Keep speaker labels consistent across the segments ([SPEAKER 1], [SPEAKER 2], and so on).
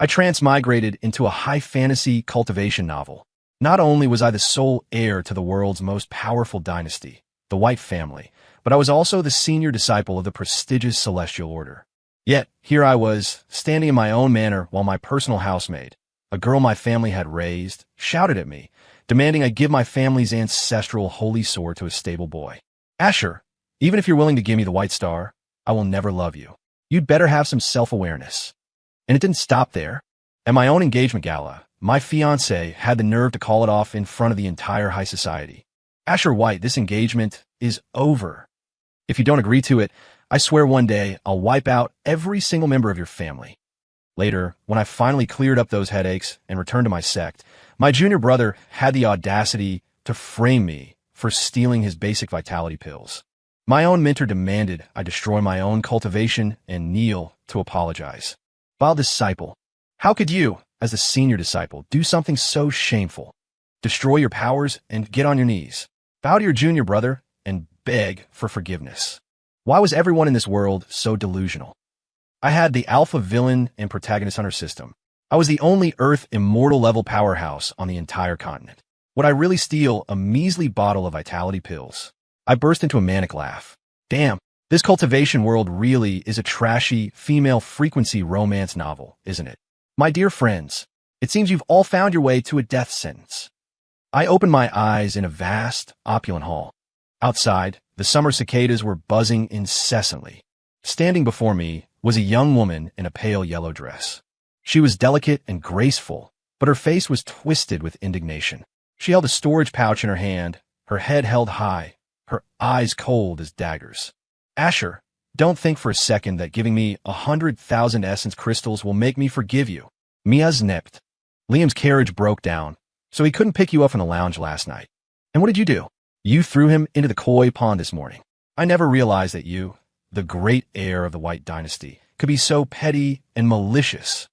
[SPEAKER 1] I transmigrated into a high fantasy cultivation novel. Not only was I the sole heir to the world's most powerful dynasty, the White family, but I was also the senior disciple of the prestigious Celestial Order. Yet, here I was, standing in my own manor while my personal housemaid, a girl my family had raised, shouted at me, demanding I give my family's ancestral holy sword to a stable boy. Asher, even if you're willing to give me the White Star, I will never love you. You'd better have some self-awareness. And it didn't stop there. At my own engagement gala, my fiancé had the nerve to call it off in front of the entire high society. Asher White, this engagement is over. If you don't agree to it, I swear one day I'll wipe out every single member of your family. Later, when I finally cleared up those headaches and returned to my sect, my junior brother had the audacity to frame me for stealing his basic vitality pills. My own mentor demanded I destroy my own cultivation and kneel to apologize. Vile disciple, how could you, as the senior disciple, do something so shameful? Destroy your powers and get on your knees. Bow to your junior brother and beg for forgiveness. Why was everyone in this world so delusional? I had the alpha villain and protagonist hunter system. I was the only Earth immortal level powerhouse on the entire continent. Would I really steal a measly bottle of vitality pills? I burst into a manic laugh. Damn, this cultivation world really is a trashy, female frequency romance novel, isn't it? My dear friends, it seems you've all found your way to a death sentence. I opened my eyes in a vast, opulent hall. Outside, the summer cicadas were buzzing incessantly. Standing before me was a young woman in a pale yellow dress. She was delicate and graceful, but her face was twisted with indignation. She held a storage pouch in her hand, her head held high, her eyes cold as daggers. Asher, don't think for a second that giving me 100,000 essence crystals will make me forgive you. Mia snipped. Liam's carriage broke down, so he couldn't pick you up in the lounge last night. And what did you do? You threw him into the koi pond this morning. I never realized that you, the great heir of the White Dynasty, could be so petty and malicious.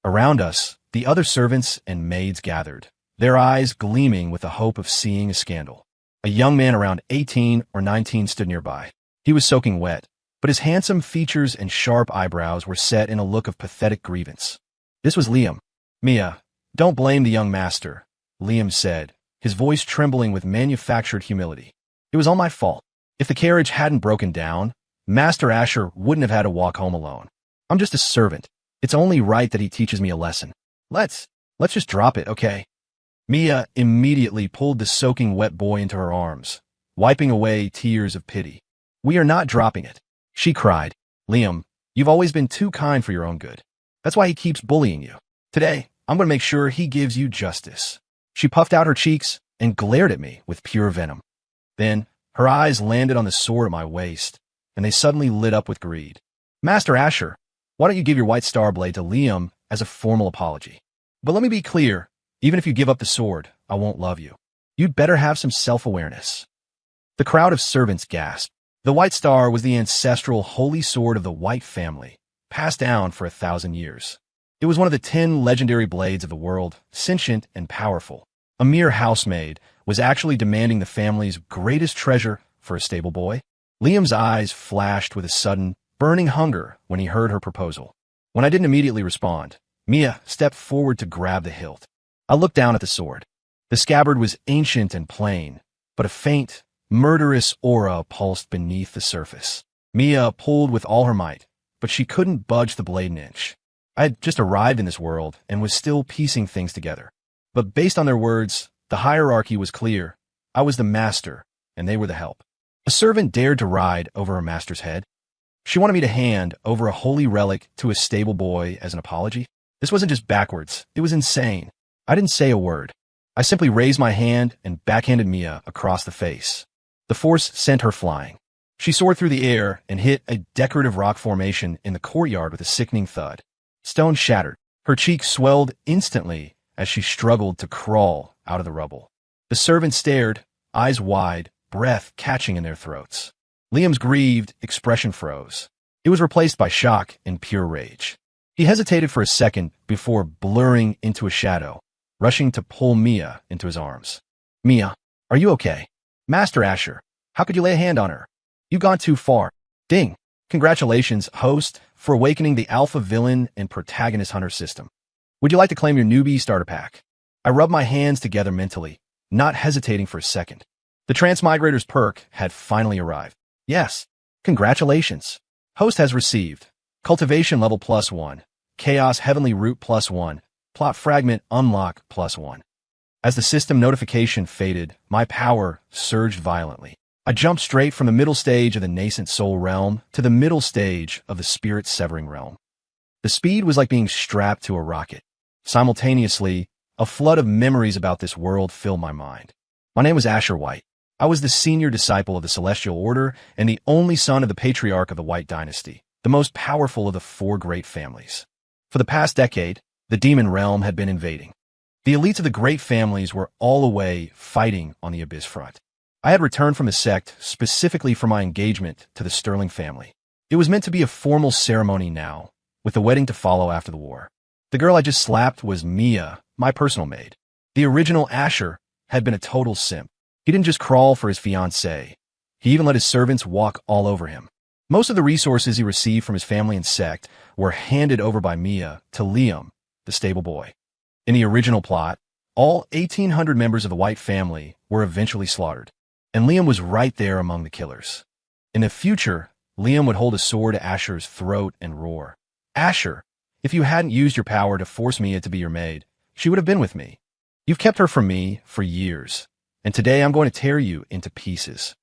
[SPEAKER 1] Around us, the other servants and maids gathered, their eyes gleaming with the hope of seeing a scandal. A young man around 18 or 19 stood nearby. He was soaking wet, but his handsome features and sharp eyebrows were set in a look of pathetic grievance. This was Liam. Mia, don't blame the young master, Liam said, his voice trembling with manufactured humility. It was all my fault. If the carriage hadn't broken down, Master Asher wouldn't have had to walk home alone. I'm just a servant. It's only right that he teaches me a lesson. Let's just drop it, okay? Mia immediately pulled the soaking wet boy into her arms, wiping away tears of pity. We are not dropping it, she cried. Liam, you've always been too kind for your own good. That's why he keeps bullying you. Today, I'm going to make sure he gives you justice. She puffed out her cheeks and glared at me with pure venom. Then, her eyes landed on the sword at my waist, and they suddenly lit up with greed. Master Asher, why don't you give your White Star Blade to Liam as a formal apology? But let me be clear, even if you give up the sword, I won't love you. You'd better have some self-awareness. The crowd of servants gasped. The White Star was the ancestral holy sword of the White family, passed down for 1,000 years. It was one of the 10 legendary blades of the world, sentient and powerful. A mere housemaid was actually demanding the family's greatest treasure for a stable boy. Liam's eyes flashed with a sudden, burning hunger when he heard her proposal. When I didn't immediately respond, Mia stepped forward to grab the hilt. I looked down at the sword. The scabbard was ancient and plain, but a faint, murderous aura pulsed beneath the surface. Mia pulled with all her might, but she couldn't budge the blade an inch. I had just arrived in this world and was still piecing things together. But based on their words, the hierarchy was clear. I was the master, and they were the help. A servant dared to ride over her master's head. She wanted me to hand over a holy relic to a stable boy as an apology. This wasn't just backwards. It was insane. I didn't say a word. I simply raised my hand and backhanded Mia across the face. The force sent her flying. She soared through the air and hit a decorative rock formation in the courtyard with a sickening thud. Stone shattered. Her cheeks swelled instantly as she struggled to crawl out of the rubble. The servants stared, eyes wide, breath catching in their throats. Liam's grieved expression froze. It was replaced by shock and pure rage. He hesitated for a second before blurring into a shadow, rushing to pull Mia into his arms. Mia, are you okay? Master Asher, how could you lay a hand on her? You've gone too far. Ding. Congratulations, host, for awakening the alpha villain and protagonist hunter system. Would you like to claim your newbie starter pack? I rubbed my hands together mentally, not hesitating for a second. The Transmigrator's perk had finally arrived. Yes. Congratulations. Host has received cultivation level +1, chaos heavenly root +1, plot fragment unlock +1. As the system notification faded, my power surged violently. I jumped straight from the middle stage of the nascent soul realm to the middle stage of the spirit severing realm. The speed was like being strapped to a rocket. Simultaneously, a flood of memories about this world filled my mind. My name was Asher White. I was the senior disciple of the Celestial Order and the only son of the patriarch of the White Dynasty, the most powerful of the 4 great families. For the past decade, the demon realm had been invading. The elites of the great families were all away fighting on the Abyss front. I had returned from the sect specifically for my engagement to the Sterling family. It was meant to be a formal ceremony now, with the wedding to follow after the war. The girl I just slapped was Mia, my personal maid. The original Asher had been a total simp. He didn't just crawl for his fiancée. He even let his servants walk all over him. Most of the resources he received from his family and sect were handed over by Mia to Liam, the stable boy. In the original plot, all 1,800 members of the White family were eventually slaughtered, and Liam was right there among the killers. In the future, Liam would hold a sword to Asher's throat and roar, "Asher, if you hadn't used your power to force Mia to be your maid, she would have been with me. You've kept her from me for years, and today I'm going to tear you into pieces."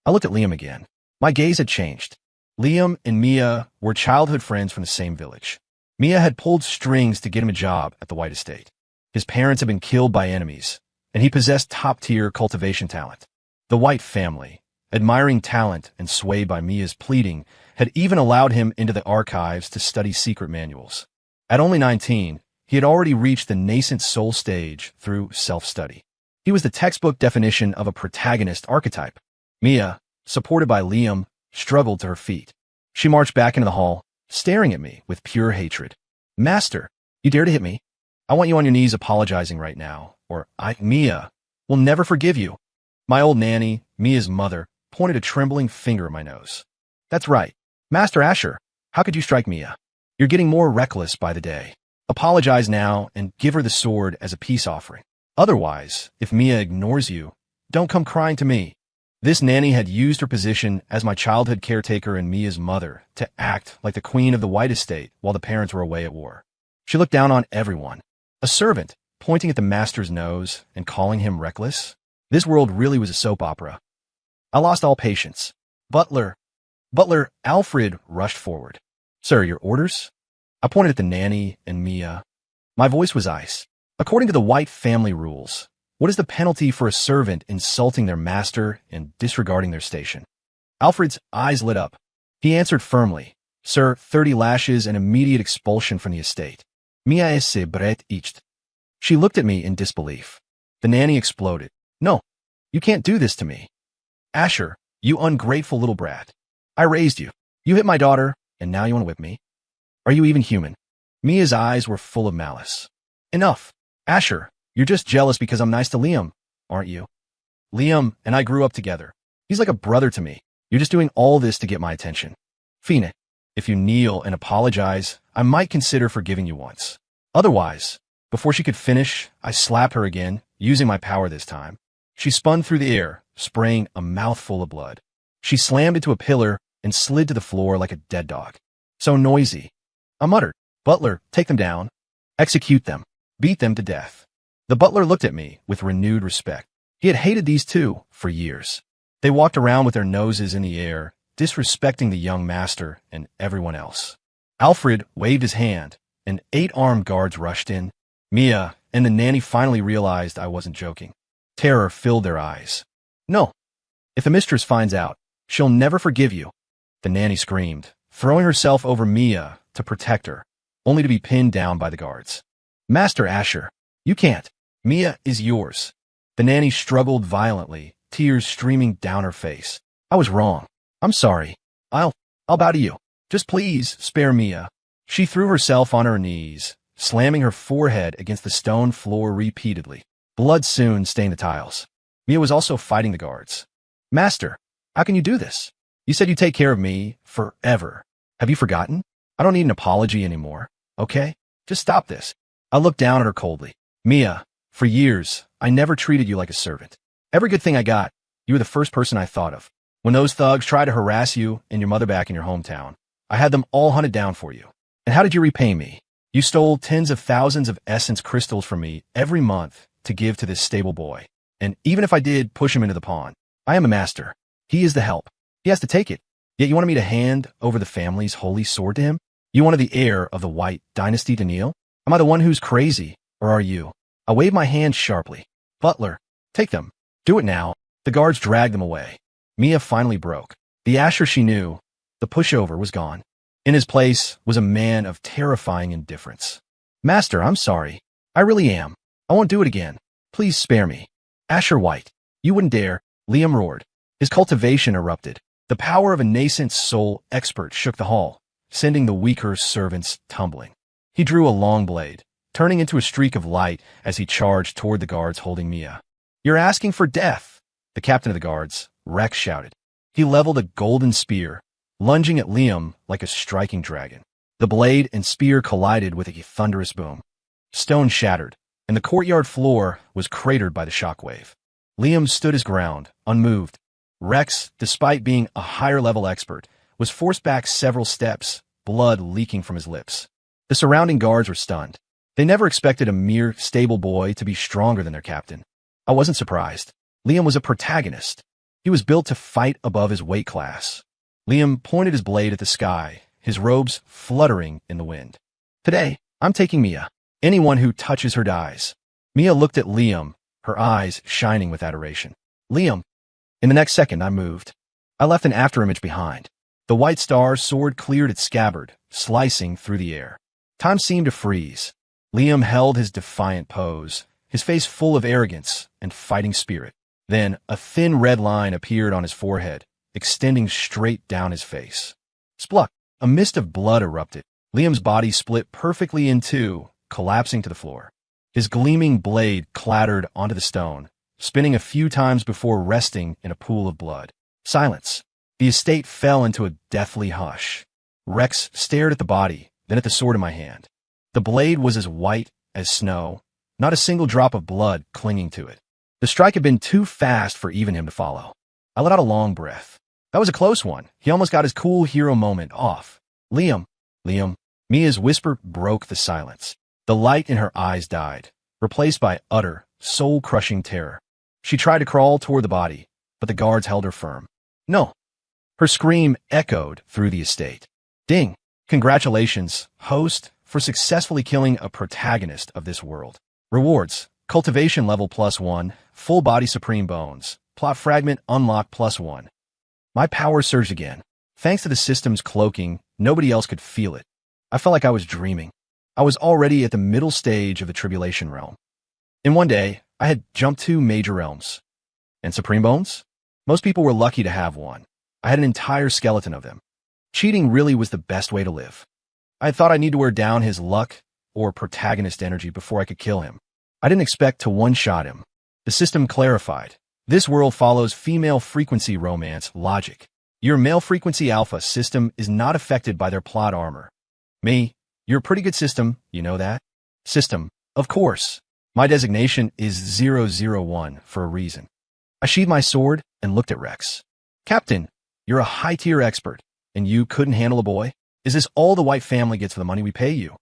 [SPEAKER 1] I looked at Liam again. My gaze had changed. Liam and Mia were childhood friends from the same village. Mia had pulled strings to get him a job at the White Estate. His parents had been killed by enemies, and he possessed top-tier cultivation talent. The White family, admiring talent and swayed by Mia's pleading, had even allowed him into the archives to study secret manuals. At only 19, he had already reached the nascent soul stage through self-study. He was the textbook definition of a protagonist archetype. Mia, supported by Liam, struggled to her feet. She marched back into the hall, staring at me with pure hatred. "Master, you dare to hit me? I want you on your knees apologizing right now, or Mia, will never forgive you." My old nanny, Mia's mother, pointed a trembling finger at my nose. "That's right. Master Asher, how could you strike Mia? You're getting more reckless by the day. Apologize now and give her the sword as a peace offering. Otherwise, if Mia ignores you, don't come crying to me." This nanny had used her position as my childhood caretaker and Mia's mother to act like the queen of the White Estate while the parents were away at war. She looked down on everyone. A servant, pointing at the master's nose and calling him reckless. This world really was a soap opera. I lost all patience. Butler Alfred rushed forward. "Sir, your orders?" I pointed at the nanny and Mia. My voice was ice. "According to the White family rules, what is the penalty for a servant insulting their master and disregarding their station?" Alfred's eyes lit up. He answered firmly, "Sir, 30 lashes and immediate expulsion from the estate." Mia esse bret icht. She looked at me in disbelief. The nanny exploded. "No, you can't do this to me. Asher, you ungrateful little brat. I raised you. You hit my daughter, and now you want to whip me? Are you even human?" Mia's eyes were full of malice. "Enough. Asher, you're just jealous because I'm nice to Liam, aren't you? Liam and I grew up together. He's like a brother to me. You're just doing all this to get my attention. Fina, if you kneel and apologize, I might consider forgiving you once. Otherwise," before she could finish, I slapped her again, using my power this time. She spun through the air, spraying a mouthful of blood. She slammed into a pillar and slid to the floor like a dead dog. "So noisy." I muttered, "Butler, take them down. Execute them. Beat them to death." The butler looked at me with renewed respect. He had hated these two for years. They walked around with their noses in the air, disrespecting the young master and everyone else. Alfred waved his hand, and 8 armed guards rushed in. Mia and the nanny finally realized I wasn't joking. Terror filled their eyes. "No. If the mistress finds out, she'll never forgive you," the nanny screamed, throwing herself over Mia to protect her, only to be pinned down by the guards. "Master Asher, you can't. Mia is yours." The nanny struggled violently, tears streaming down her face. "I was wrong. I'm sorry. I'll bow to you. Just please spare Mia." She threw herself on her knees, slamming her forehead against the stone floor repeatedly. Blood soon stained the tiles. Mia was also fighting the guards. "Master, how can you do this? You said you'd take care of me forever. Have you forgotten? I don't need an apology anymore, okay? Just stop this." I looked down at her coldly. Mia, for years, I never treated you like a servant. Every good thing I got, you were the first person I thought of. When those thugs tried to harass you and your mother back in your hometown, I had them all hunted down for you. And how did you repay me? You stole tens of thousands of essence crystals from me every month to give to this stable boy. And even if I did push him into the pond, I am a master. He is the help. He has to take it. Yet you wanted me to hand over the family's holy sword to him? You wanted the heir of the White Dynasty to kneel? Am I the one who's crazy, or are you? I waved my hand sharply. Butler, take them. Do it now. The guards dragged them away. Mia finally broke. The Asher she knew, the pushover, was gone. In his place was a man of terrifying indifference. Master, I'm sorry. I really am. I won't do it again. Please spare me. Asher White, you wouldn't dare. Liam roared. His cultivation erupted. The power of a nascent soul expert shook the hall, sending the weaker servants tumbling. He drew a long blade, turning into a streak of light as he charged toward the guards holding Mia. You're asking for death, the captain of the guards, Rex, shouted. He leveled a golden spear, lunging at Liam like a striking dragon. The blade and spear collided with a thunderous boom. Stone shattered, and the courtyard floor was cratered by the shockwave. Liam stood his ground, unmoved. Rex, despite being a higher-level expert, was forced back several steps, blood leaking from his lips. The surrounding guards were stunned. They never expected a mere stable boy to be stronger than their captain. I wasn't surprised. Liam was a protagonist. He was built to fight above his weight class. Liam pointed his blade at the sky, his robes fluttering in the wind. Today, I'm taking Mia. Anyone who touches her dies. Mia looked at Liam, her eyes shining with adoration. Liam. In the next second, I moved. I left an afterimage behind. The white star sword cleared its scabbard, slicing through the air. Time seemed to freeze. Liam held his defiant pose, his face full of arrogance and fighting spirit. Then a thin red line appeared on his forehead, extending straight down his face. Spluck! A mist of blood erupted. Liam's body split perfectly in two, collapsing to the floor. His gleaming blade clattered onto the stone, spinning a few times before resting in a pool of blood. Silence. The estate fell into a deathly hush. Rex stared at the body, then at the sword in my hand. The blade was as white as snow, not a single drop of blood clinging to it. The strike had been too fast for even him to follow. I let out a long breath. That was a close one. He almost got his cool hero moment off. Liam. Mia's whisper broke the silence. The light in her eyes died, replaced by utter, soul-crushing terror. She tried to crawl toward the body, but the guards held her firm. No. Her scream echoed through the estate. Ding. Congratulations, host, for successfully killing a protagonist of this world. Rewards. Cultivation level +1, full body supreme bones, plot fragment unlocked +1. My power surged again. Thanks to the system's cloaking, nobody else could feel it. I felt like I was dreaming. I was already at the middle stage of the Tribulation realm. In one day, I had jumped 2 major realms. And supreme bones? Most people were lucky to have one. I had an entire skeleton of them. Cheating really was the best way to live. I had thought I need to wear down his luck or protagonist energy before I could kill him. I didn't expect to one-shot him. The system clarified. This world follows female frequency romance logic. Your male frequency alpha system is not affected by their plot armor. Me, you're a pretty good system, you know that? System, of course. My designation is 001 for a reason. I sheathed my sword and looked at Rex. Captain, you're a high-tier expert, and you couldn't handle a boy? Is this all the White family gets for the money we pay you?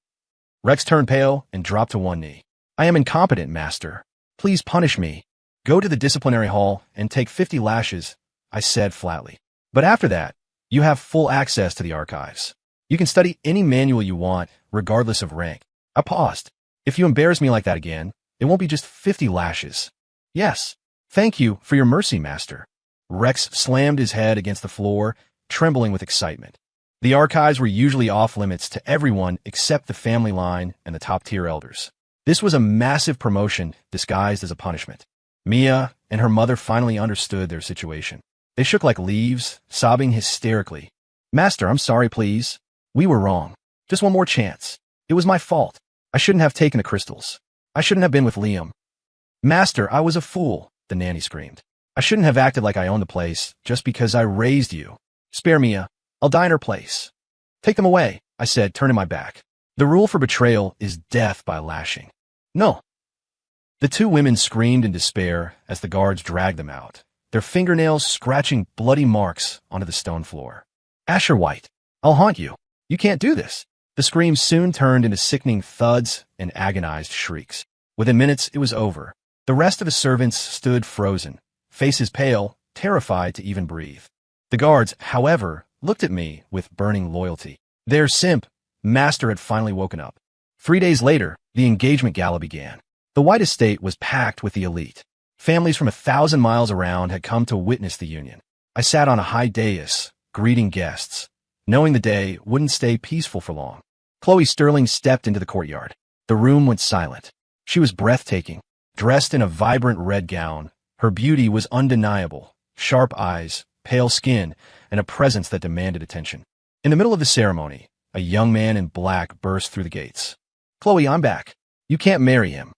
[SPEAKER 1] Rex turned pale and dropped to one knee. I am incompetent, master. Please punish me. Go to the disciplinary hall and take 50 lashes, I said flatly. But after that, you have full access to the archives. You can study any manual you want, regardless of rank. I paused. If you embarrass me like that again, it won't be just 50 lashes. Yes. Thank you for your mercy, master. Rex slammed his head against the floor, trembling with excitement. The archives were usually off-limits to everyone except the family line and the top-tier elders. This was a massive promotion disguised as a punishment. Mia and her mother finally understood their situation. They shook like leaves, sobbing hysterically. Master, I'm sorry, please. We were wrong. Just one more chance. It was my fault. I shouldn't have taken the crystals. I shouldn't have been with Liam. Master, I was a fool, the nanny screamed. I shouldn't have acted like I owned the place just because I raised you. Spare Mia. I'll die in her place. Take them away, I said, turning my back. The rule for betrayal is death by lashing. No. The two women screamed in despair as the guards dragged them out, their fingernails scratching bloody marks onto the stone floor. Asher White, I'll haunt you. You can't do this. The screams soon turned into sickening thuds and agonized shrieks. Within minutes, it was over. The rest of the servants stood frozen, faces pale, terrified to even breathe. The guards, however, looked at me with burning loyalty. Their simp, master, had finally woken up. 3 days later, the engagement gala began. The White estate was packed with the elite. Families from 1,000 miles around had come to witness the union. I sat on a high dais, greeting guests, knowing the day wouldn't stay peaceful for long. Chloe Sterling stepped into the courtyard. The room went silent. She was breathtaking, dressed in a vibrant red gown. Her beauty was undeniable, sharp eyes, pale skin, and a presence that demanded attention. In the middle of the ceremony, a young man in black burst through the gates. Chloe, I'm back. You can't marry him.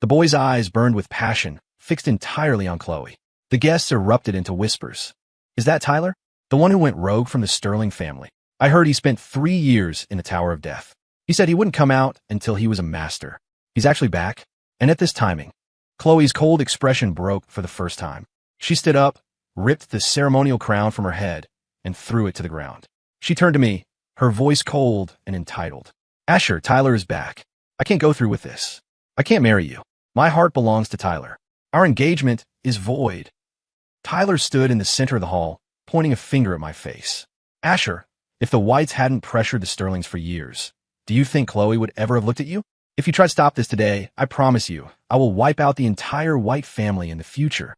[SPEAKER 1] The boy's eyes burned with passion, fixed entirely on Chloe. The guests erupted into whispers. Is that Tyler? The one who went rogue from the Sterling family. I heard he spent 3 years in the Tower of Death. He said he wouldn't come out until he was a master. He's actually back. And at this timing, Chloe's cold expression broke for the first time. She stood up, ripped the ceremonial crown from her head, and threw it to the ground. She turned to me, her voice cold and entitled. Asher, Tyler is back. I can't go through with this. I can't marry you. My heart belongs to Tyler. Our engagement is void. Tyler stood in the center of the hall, pointing a finger at my face. Asher, if the Whites hadn't pressured the Sterlings for years, do you think Chloe would ever have looked at you? If you try to stop this today, I promise you, I will wipe out the entire White family in the future.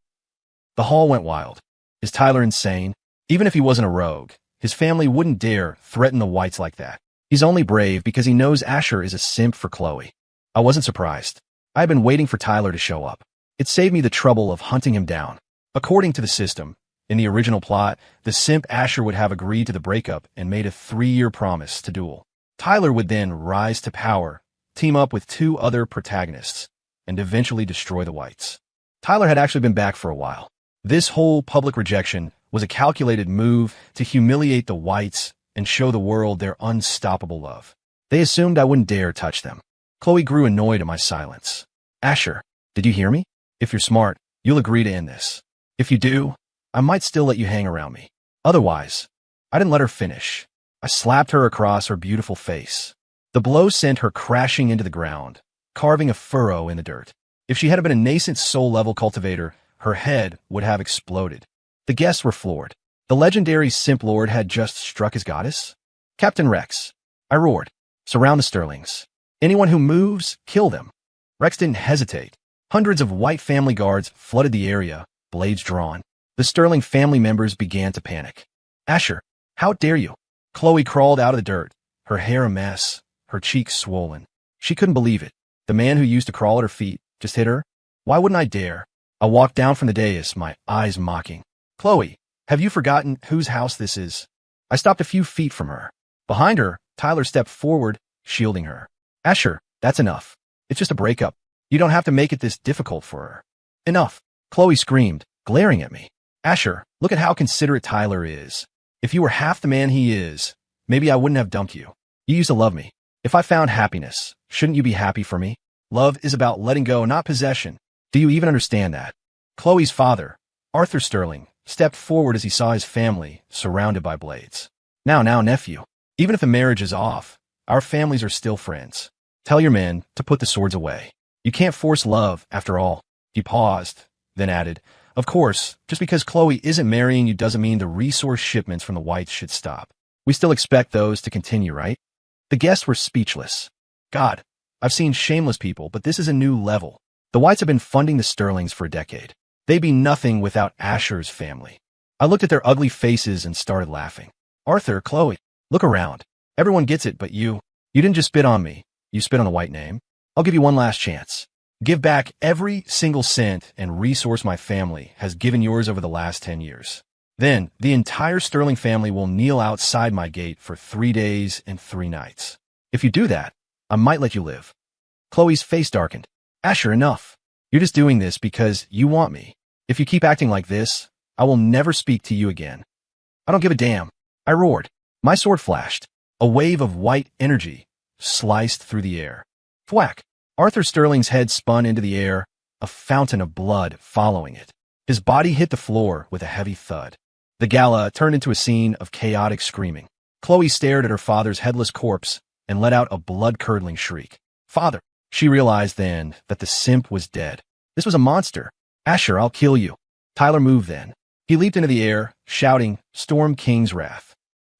[SPEAKER 1] The hall went wild. Is Tyler insane? Even if he wasn't a rogue, his family wouldn't dare threaten the Whites like that. He's only brave because he knows Asher is a simp for Chloe. I wasn't surprised. I had been waiting for Tyler to show up. It saved me the trouble of hunting him down. According to the system, in the original plot, the simp Asher would have agreed to the breakup and made a 3-year promise to duel. Tyler would then rise to power, team up with 2 other protagonists, and eventually destroy the Whites. Tyler had actually been back for a while. This whole public rejection was a calculated move to humiliate the Whites and show the world their unstoppable love. They assumed I wouldn't dare touch them. Chloe grew annoyed at my silence. Asher, did you hear me? If you're smart, you'll agree to end this. If you do, I might still let you hang around me. Otherwise, I didn't let her finish. I slapped her across her beautiful face. The blow sent her crashing into the ground, carving a furrow in the dirt. If she had been a nascent soul-level cultivator, her head would have exploded. The guests were floored. The legendary Simp Lord had just struck his goddess? Captain Rex. I roared. Surround the Sterlings. Anyone who moves, kill them. Rex didn't hesitate. Hundreds of White family guards flooded the area, blades drawn. The Sterling family members began to panic. Asher, how dare you? Chloe crawled out of the dirt, her hair a mess, her cheeks swollen. She couldn't believe it. The man who used to crawl at her feet just hit her? Why wouldn't I dare? I walked down from the dais, my eyes mocking. Chloe, have you forgotten whose house this is? I stopped a few feet from her. Behind her, Tyler stepped forward, shielding her. Asher, that's enough. It's just a breakup. You don't have to make it this difficult for her. Enough. Chloe screamed, glaring at me. Asher, look at how considerate Tyler is. If you were half the man he is, maybe I wouldn't have dumped you. You used to love me. If I found happiness, shouldn't you be happy for me? Love is about letting go, not possession. Do you even understand that? Chloe's father, Arthur Sterling, stepped forward as he saw his family surrounded by blades. Now, nephew, even if the marriage is off, our families are still friends. Tell your men to put the swords away. You can't force love, after all. He paused, then added, of course, just because Chloe isn't marrying you doesn't mean the resource shipments from the Whites should stop. We still expect those to continue, right? The guests were speechless. God, I've seen shameless people, but this is a new level. The Whites have been funding the Sterlings for a decade. They'd be nothing without Asher's family. I looked at their ugly faces and started laughing. Arthur, Chloe, look around. Everyone gets it, but you didn't just spit on me. You spit on the White name. I'll give you one last chance. Give back every single cent and resource my family has given yours over the last 10 years. Then, the entire Sterling family will kneel outside my gate for 3 days and 3 nights. If you do that, I might let you live. Chloe's face darkened. Asher, enough. You're just doing this because you want me. If you keep acting like this, I will never speak to you again. I don't give a damn. I roared. My sword flashed. A wave of white energy, sliced through the air. Thwack! Arthur Sterling's head spun into the air, a fountain of blood following it. His body hit the floor with a heavy thud. The gala turned into a scene of chaotic screaming. Chloe stared at her father's headless corpse and let out a blood-curdling shriek. Father! She realized then that the simp was dead. This was a monster. Asher, I'll kill you. Tyler moved then. He leaped into the air, shouting, Storm King's wrath.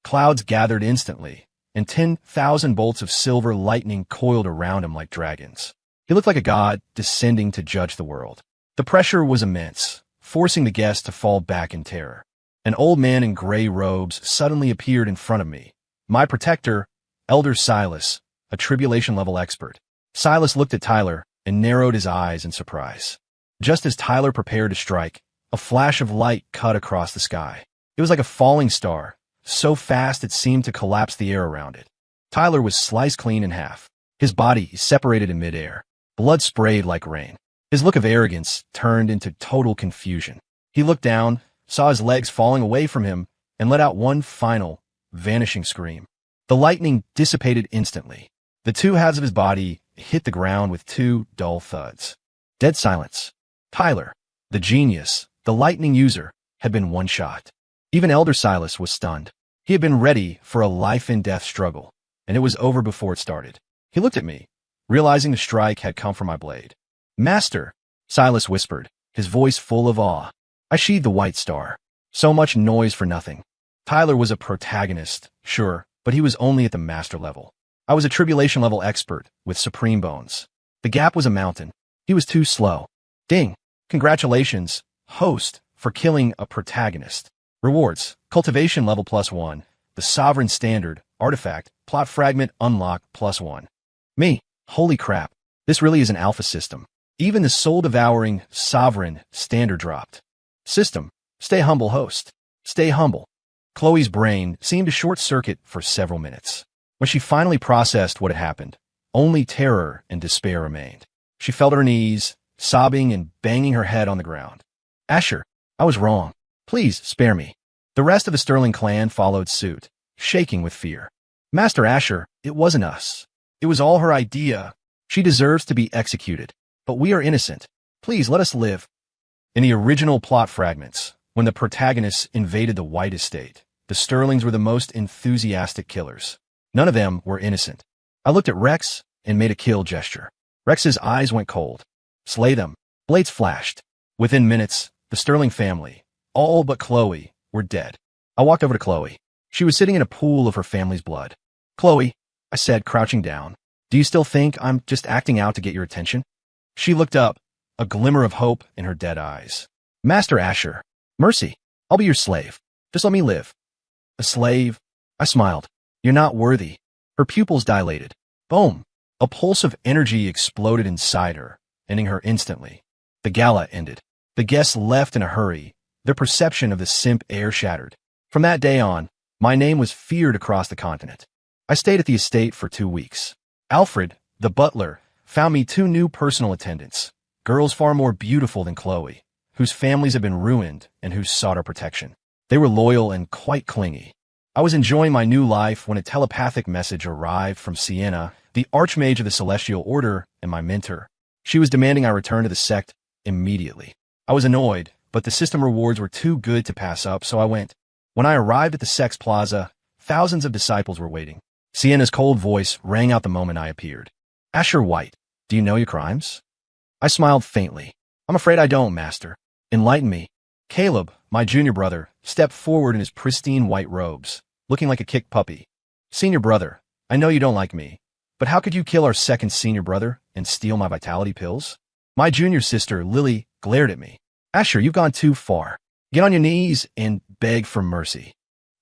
[SPEAKER 1] Clouds gathered instantly, and 10,000 bolts of silver lightning coiled around him like dragons. He looked like a god descending to judge the world. The pressure was immense, forcing the guests to fall back in terror. An old man in gray robes suddenly appeared in front of me. My protector, Elder Silas, a tribulation-level expert. Silas looked at Tyler and narrowed his eyes in surprise. Just as Tyler prepared to strike, a flash of light cut across the sky. It was like a falling star, so fast it seemed to collapse the air around it. Tyler was sliced clean in half. His body separated in midair. Blood sprayed like rain. His look of arrogance turned into total confusion. He looked down, saw his legs falling away from him, and let out one final, vanishing scream. The lightning dissipated instantly. The two halves of his body hit the ground with two dull thuds. Dead silence. Tyler, the genius, the lightning user, had been one shot. Even Elder Silas was stunned. He had been ready for a life-and-death struggle, and it was over before it started. He looked at me, realizing the strike had come from my blade. Master, Silas whispered, his voice full of awe. I sheathed the white star. So much noise for nothing. Tyler was a protagonist, sure, but he was only at the master level. I was a tribulation-level expert with supreme bones. The gap was a mountain. He was too slow. Ding! Congratulations, host, for killing a protagonist. Rewards, cultivation level +1, the sovereign standard, artifact, plot fragment unlock +1. Me, holy crap, this really is an alpha system. Even the soul-devouring, sovereign standard dropped. System, stay humble host. Stay humble. Chloe's brain seemed to short-circuit for several minutes. When she finally processed what had happened, only terror and despair remained. She fell to her knees, sobbing and banging her head on the ground. Asher, I was wrong. Please spare me. The rest of the Sterling clan followed suit, shaking with fear. Master Asher, it wasn't us. It was all her idea. She deserves to be executed. But we are innocent. Please let us live. In the original plot fragments, when the protagonists invaded the White Estate, the Sterlings were the most enthusiastic killers. None of them were innocent. I looked at Rex and made a kill gesture. Rex's eyes went cold. Slay them. Blades flashed. Within minutes, the Sterling family, all but Chloe, were dead. I walked over to Chloe. She was sitting in a pool of her family's blood. Chloe, I said, crouching down, do you still think I'm just acting out to get your attention? She looked up, a glimmer of hope in her dead eyes. Master Asher, mercy, I'll be your slave. Just let me live. A slave? I smiled. You're not worthy. Her pupils dilated. Boom. A pulse of energy exploded inside her, ending her instantly. The gala ended. The guests left in a hurry, their perception of the simp heir shattered. From that day on, my name was feared across the continent. I stayed at the estate for 2 weeks. Alfred, the butler, found me 2 new personal attendants, girls far more beautiful than Chloe, whose families had been ruined and who sought our protection. They were loyal and quite clingy. I was enjoying my new life when a telepathic message arrived from Sienna, the Archmage of the Celestial Order and my mentor. She was demanding I return to the sect immediately. I was annoyed, but the system rewards were too good to pass up, so I went. When I arrived at the sect's plaza, thousands of disciples were waiting. Sienna's cold voice rang out the moment I appeared. Asher White, do you know your crimes? I smiled faintly. I'm afraid I don't, Master. Enlighten me. Caleb, my junior brother, stepped forward in his pristine white robes, looking like a kicked puppy. Senior brother, I know you don't like me, but how could you kill our second senior brother and steal my vitality pills? My junior sister, Lily, glared at me. Asher, you've gone too far. Get on your knees and beg for mercy.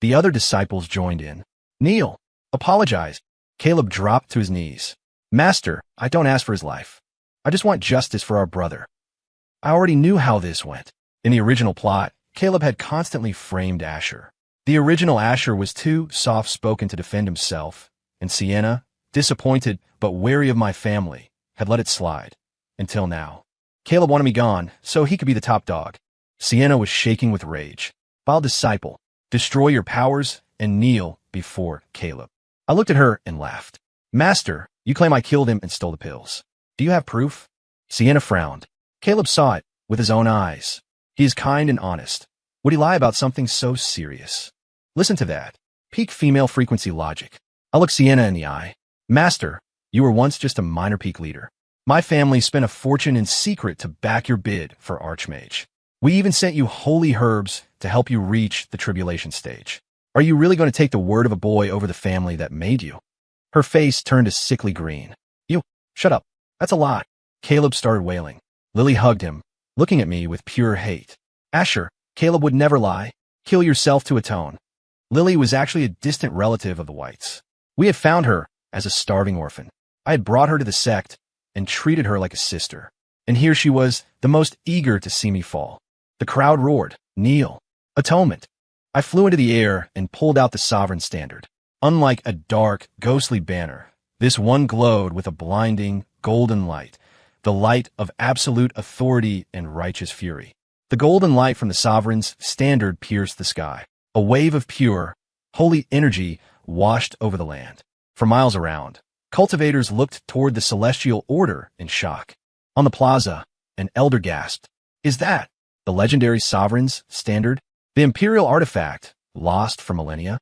[SPEAKER 1] The other disciples joined in. Kneel. Apologize. Caleb dropped to his knees. Master, I don't ask for his life. I just want justice for our brother. I already knew how this went. In the original plot, Caleb had constantly framed Asher. The original Asher was too soft-spoken to defend himself, and Sienna, disappointed but wary of my family, had let it slide. Until now. Caleb wanted me gone, so he could be the top dog. Sienna was shaking with rage. Vile disciple, destroy your powers and kneel before Caleb. I looked at her and laughed. Master, you claim I killed him and stole the pills. Do you have proof? Sienna frowned. Caleb saw it with his own eyes. He is kind and honest. Would he lie about something so serious? Listen to that. Peak female frequency logic. I look Sienna in the eye. Master, you were once just a minor peak leader. My family spent a fortune in secret to back your bid for Archmage. We even sent you holy herbs to help you reach the tribulation stage. Are you really going to take the word of a boy over the family that made you? Her face turned a sickly green. You, shut up. That's a lie. Caleb started wailing. Lily hugged him, looking at me with pure hate. Asher, Caleb would never lie. Kill yourself to atone. Lily was actually a distant relative of the Whites. We had found her as a starving orphan. I had brought her to the sect and treated her like a sister. And here she was, the most eager to see me fall. The crowd roared, kneel, atonement. I flew into the air and pulled out the sovereign standard. Unlike a dark, ghostly banner, this one glowed with a blinding, golden light, the light of absolute authority and righteous fury. The golden light from the sovereign's standard pierced the sky. A wave of pure, holy energy washed over the land. For miles around, cultivators looked toward the celestial order in shock. On the plaza, an elder gasped, "Is that the legendary sovereign's standard? The imperial artifact, lost for millennia?"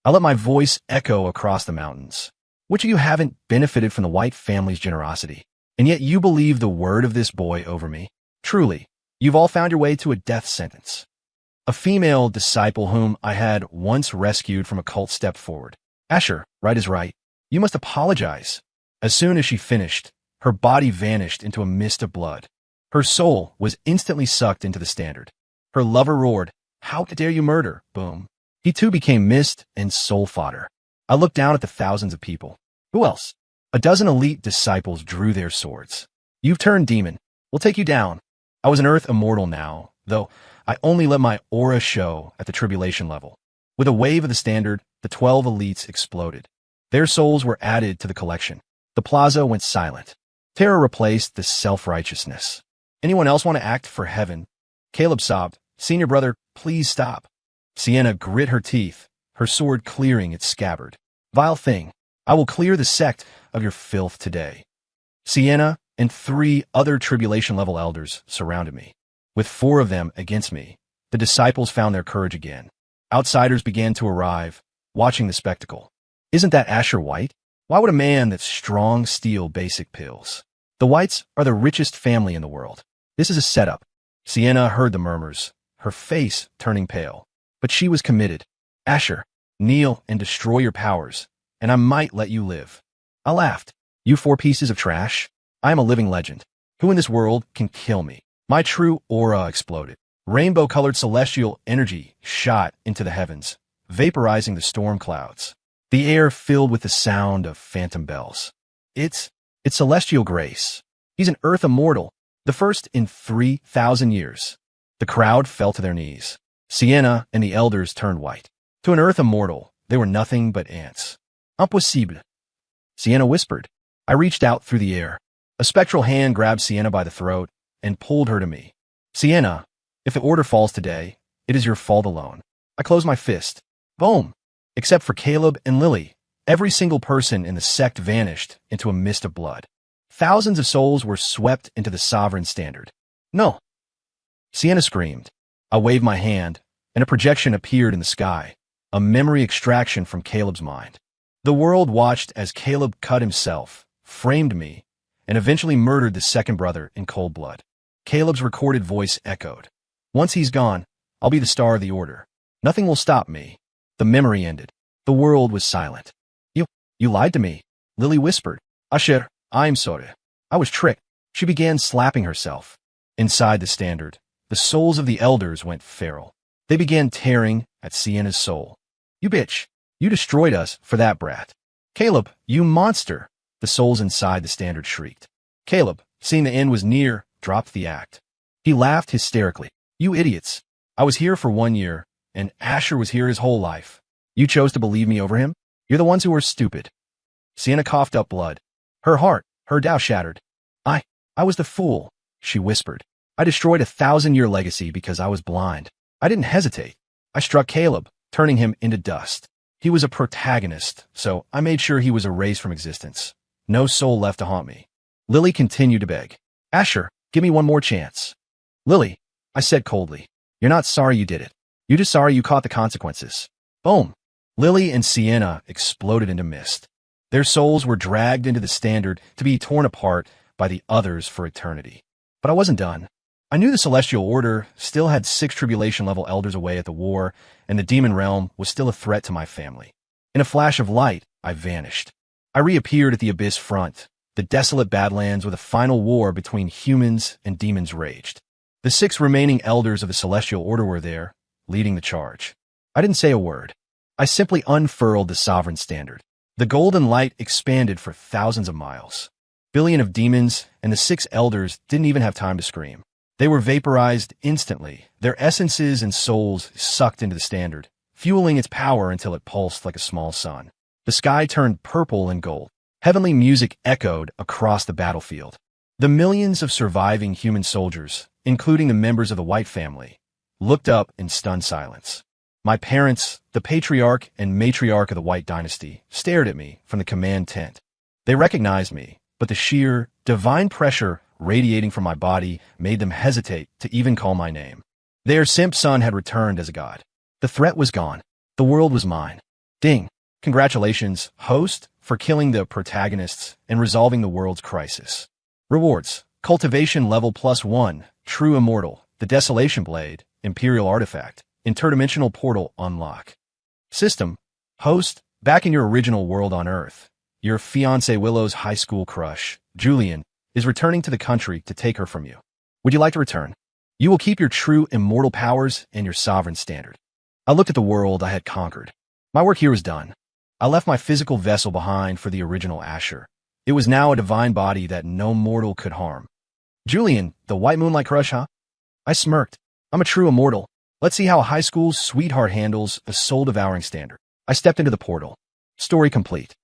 [SPEAKER 1] I let my voice echo across the mountains. Which of you haven't benefited from the White family's generosity? And yet you believe the word of this boy over me? Truly, you've all found your way to a death sentence. A female disciple whom I had once rescued from a cult stepped forward. Asher, right is right. You must apologize. As soon as she finished, her body vanished into a mist of blood. Her soul was instantly sucked into the standard. Her lover roared, "How dare you murder?" Boom. He too became mist and soul fodder. I looked down at the thousands of people. Who else? A dozen elite disciples drew their swords. You've turned demon. We'll take you down. I was an earth immortal now, though I only let my aura show at the tribulation level. With a wave of the standard, the 12 elites exploded. Their souls were added to the collection. The plaza went silent. Terror replaced the self-righteousness. Anyone else want to act for heaven? Caleb sobbed, "Senior brother, please stop." Sienna grit her teeth, her sword clearing its scabbard. "Vile thing, I will clear the sect of your filth today." Sienna and 3 other tribulation-level elders surrounded me. With 4 of them against me, the disciples found their courage again. Outsiders began to arrive, watching the spectacle. Isn't that Asher White? Why would a man that's strong steal basic pills? The Whites are the richest family in the world. This is a setup. Sienna heard the murmurs, her face turning pale. But she was committed. Asher, kneel and destroy your powers, and I might let you live. I laughed. You 4 pieces of trash? I am a living legend. Who in this world can kill me? My true aura exploded. Rainbow-colored celestial energy shot into the heavens, vaporizing the storm clouds. The air filled with the sound of phantom bells. It's celestial grace. He's an earth immortal, the first in 3,000 years. The crowd fell to their knees. Sienna and the elders turned white. To an earth immortal, they were nothing but ants. Impossible. Sienna whispered. I reached out through the air. A spectral hand grabbed Sienna by the throat and pulled her to me. Sienna, if the order falls today, it is your fault alone. I closed my fist. Boom. Except for Caleb and Lily, every single person in the sect vanished into a mist of blood. Thousands of souls were swept into the sovereign standard. No. Sienna screamed. I waved my hand, and a projection appeared in the sky, a memory extraction from Caleb's mind. The world watched as Caleb cut himself, framed me, and eventually murdered the second brother in cold blood. Caleb's recorded voice echoed. Once he's gone, I'll be the star of the order. Nothing will stop me. The memory ended. The world was silent. You lied to me, Lily whispered. Asher, I'm sorry. I was tricked. She began slapping herself. Inside the standard, the souls of the elders went feral. They began tearing at Sienna's soul. You bitch. You destroyed us for that brat. Caleb, you monster. The souls inside the standard shrieked. Caleb, seeing the end was near, dropped the act. He laughed hysterically. You idiots. I was here for 1 year, and Asher was here his whole life. You chose to believe me over him? You're the ones who are stupid. Sienna coughed up blood. Her heart, her Tao shattered. I was the fool, she whispered. I destroyed a 1,000-year legacy because I was blind. I didn't hesitate. I struck Caleb, turning him into dust. He was a protagonist, so I made sure he was erased from existence. No soul left to haunt me. Lily continued to beg. Asher, give me one more chance. Lily, I said coldly, you're not sorry you did it. You're just sorry you caught the consequences. Boom. Lily and Sienna exploded into mist. Their souls were dragged into the standard to be torn apart by the others for eternity. But I wasn't done. I knew the Celestial Order still had 6 tribulation-level elders away at the war, and the demon realm was still a threat to my family. In a flash of light, I vanished. I reappeared at the Abyss front. The desolate Badlands with a final war between humans and demons raged. The 6 remaining elders of the Celestial Order were there, leading the charge. I didn't say a word. I simply unfurled the Sovereign Standard. The golden light expanded for thousands of miles. Billion of demons and the 6 elders didn't even have time to scream. They were vaporized instantly, their essences and souls sucked into the standard, fueling its power until it pulsed like a small sun. The sky turned purple and gold. Heavenly music echoed across the battlefield. The millions of surviving human soldiers, including the members of the White family, looked up in stunned silence. My parents, the patriarch and matriarch of the White dynasty, stared at me from the command tent. They recognized me, but the sheer, divine pressure radiating from my body made them hesitate to even call my name. Their simp son had returned as a god. The threat was gone. The world was mine. Ding. Congratulations, host, for killing the protagonists and resolving the world's crisis. Rewards. Cultivation level +1, True Immortal, the Desolation Blade, Imperial Artifact, Interdimensional Portal unlock. System. Host, back in your original world on Earth. Your fiancé Willow's high school crush, Julian, is returning to the country to take her from you. Would you like to return? You will keep your true immortal powers and your sovereign standard. I looked at the world I had conquered. My work here was done. I left my physical vessel behind for the original Asher. It was now a divine body that no mortal could harm. Julian, the white moonlight crush, huh? I smirked. I'm a true immortal. Let's see how a high school sweetheart handles a soul-devouring standard. I stepped into the portal. Story complete.